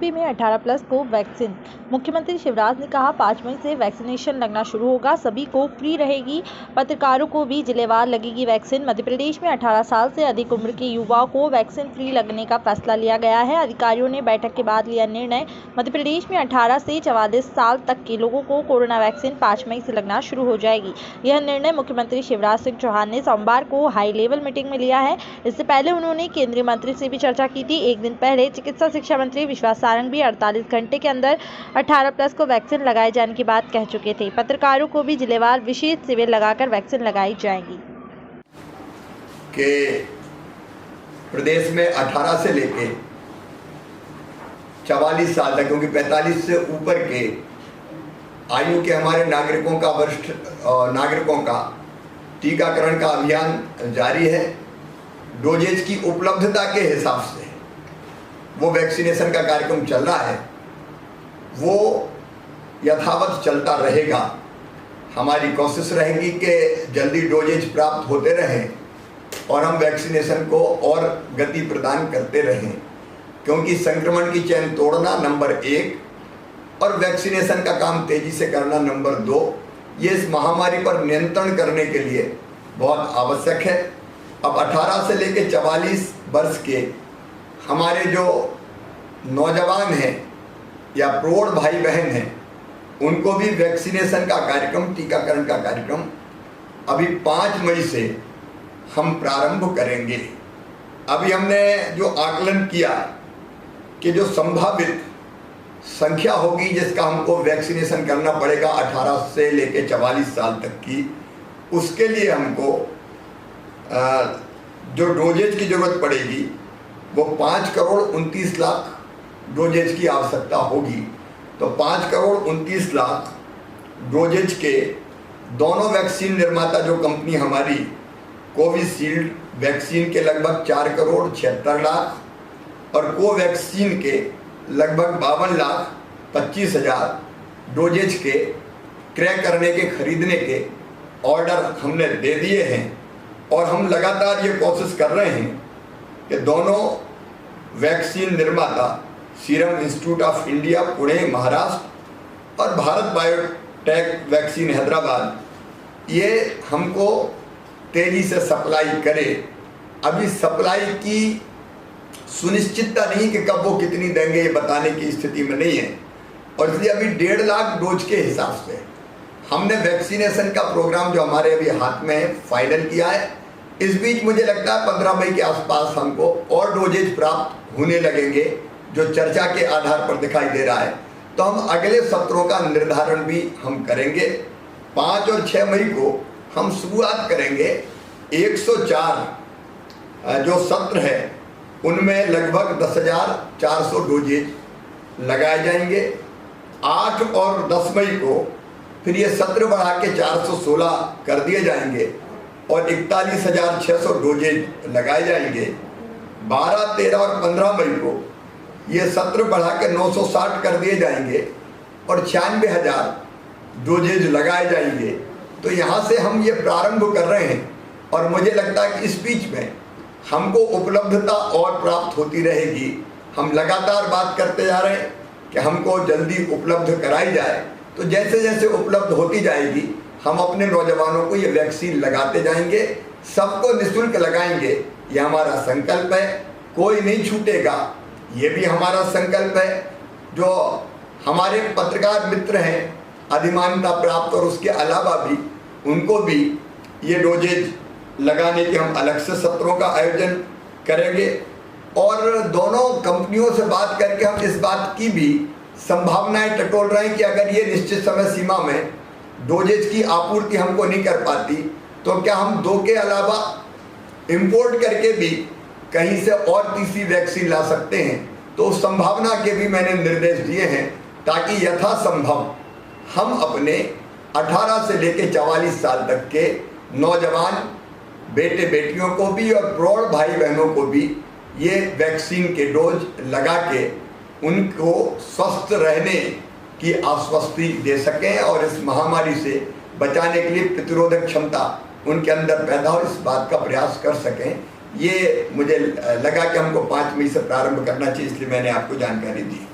UP में 18 plus को vaccine. मुख्यमंत्री शिवराज ने कहा 5 मई से वैक्सीनेशन लगना शुरू होगा, सभी को फ्री रहेगी, पत्रकारों को भी जिलेवार लगेगी वैक्सीन। मध्य प्रदेश में 18 साल से अधिक उम्र के युवाओं को वैक्सीन फ्री लगने का फैसला लिया गया है। अधिकारियों ने बैठक के बाद लिया निर्णय। मध्य प्रदेश में 18 से 44 साल तक के लोगों को कोरोना वैक्सीन 5 मई से लगना शुरू हो जाएगी। यह निर्णय मुख्यमंत्री शिवराज सिंह चौहान ने सोमवार को हाई लेवल मीटिंग में लिया है। इससे पहले उन्होंने केंद्रीय मंत्री से भी चर्चा की थी। एक दिन पहले चिकित्सा शिक्षा मंत्री विश्वास सारंग भी 48 घंटे के अंदर 18 प्लस को वैक्सीन लगाए जाने की बात कह चुके थे। पत्रकारों को भी जिलेवार विशेष शिविर लगाकर वैक्सीन लगाई जाएगी। कि प्रदेश में 18 से लेके 44 साल तक, क्योंकि 45 से ऊपर के आयु के हमारे नागरिकों का, वरिष्ठ नागरिकों का टीकाकरण का अभियान जारी है। डोजेज की उपलब्धता के हिसाब से वो वैक्सीनेशन का कार्यक्रम चल रहा है, वो यथावत चलता रहेगा। हमारी कोशिश रहेगी कि जल्दी डोजेज प्राप्त होते रहें और हम वैक्सीनेशन को और गति प्रदान करते रहें, क्योंकि संक्रमण की चेन तोड़ना नंबर 1 और वैक्सीनेशन का काम तेजी से करना नंबर 2, ये इस महामारी पर नियंत्रण करने के लिए बहुत आवश्यक है। अब 18 से लेकर 44 वर्ष के हमारे जो नौजवान हैं या प्रौढ़ भाई बहन हैं, उनको भी वैक्सीनेशन का कार्यक्रम, टीकाकरण का कार्यक्रम अभी 5 मई से हम प्रारंभ करेंगे। अभी हमने जो आकलन किया कि जो संभावित संख्या होगी जिसका हमको वैक्सीनेशन करना पड़ेगा 18 से लेकर 44 साल तक की, उसके लिए हमको जो डोजेज की जरूरत पड़ेगी वो 5 करोड़ 29 लाख डोजेज की आवश्यकता होगी। तो 5 करोड़ 29 लाख डोजेज के दोनों वैक्सीन निर्माता जो कंपनी हमारी कोविशील्ड वैक्सीन के लगभग 4 करोड़ 76 लाख और कोवैक्सीन के लगभग 52 लाख 25 हज़ार डोजेज के क्रय करने के, खरीदने के ऑर्डर हमने दे दिए हैं। और हम लगातार ये कोशिश कर रहे हैं कि दोनों वैक्सीन निर्माता serum institute of India Pune Maharashtra और भारत बायोटेक वैक्सीन हैदराबाद, ये हमको तेजी से सप्लाई करे। अभी सप्लाई की सुनिश्चितता नहीं कि कब वो कितनी देंगे, ये बताने की स्थिति में नहीं है। और इसलिए अभी 1.5 लाख डोज के हिसाब से हमने वैक्सीनेशन का प्रोग्राम जो हमारे अभी हाथ में है फाइनल किया है। इस बीच मुझे लगता है 15 मई के आसपास हमको और डोजेज प्राप्त होने लगेंगे, जो चर्चा के आधार पर दिखाई दे रहा है। तो हम अगले सत्रों का निर्धारण भी हम करेंगे। 5 और 6 मई को हम शुरुआत करेंगे। 104 जो सत्र है उनमें लगभग 10,400 डोजेज लगाए जाएंगे। 8 और 10 मई को फिर ये सत्र बढ़ा के 416 कर दिए जाएंगे और 41,600 डोजेज लगाए जाएंगे। 12, 13 और 15 मई को ये सत्र बढ़ा के 960 कर दिए जाएंगे और 96,000 डोजेज लगाए जाएंगे। तो यहाँ से हम ये प्रारंभ कर रहे हैं और मुझे लगता है कि इस बीच में हमको उपलब्धता और प्राप्त होती रहेगी। हम लगातार बात करते जा रहे हैं कि हमको जल्दी उपलब्ध कराई जाए। तो जैसे जैसे उपलब्ध होती जाएगी हम अपने नौजवानों को ये वैक्सीन लगाते जाएंगे, सबको निःशुल्क लगाएंगे। ये हमारा संकल्प है, कोई नहीं छूटेगा, ये भी हमारा संकल्प है। जो हमारे पत्रकार मित्र हैं अधिमान्यता प्राप्त और उसके अलावा भी, उनको भी ये डोजेज लगाने के हम अलग से सत्रों का आयोजन करेंगे। और दोनों कंपनियों से बात करके हम इस बात की भी संभावनाएं टटोल रहे हैं कि अगर ये निश्चित समय सीमा में डोजेज की आपूर्ति हमको नहीं कर पाती तो क्या हम 2 के अलावा इंपोर्ट करके भी कहीं से और तीसरी वैक्सीन ला सकते हैं। तो उस संभावना के भी मैंने निर्देश दिए हैं ताकि यथासंभव हम अपने 18 से लेकर 44 साल तक के नौजवान बेटे बेटियों को भी और प्रौढ़ भाई बहनों को भी ये वैक्सीन के डोज लगा के उनको स्वस्थ रहने की आश्वस्ति दे सकें और इस महामारी से बचाने के लिए प्रतिरोधक क्षमता उनके अंदर पैदा हो, इस बात का प्रयास कर सकें। ये मुझे लगा कि हमको 5 मई से प्रारंभ करना चाहिए, इसलिए मैंने आपको जानकारी दी।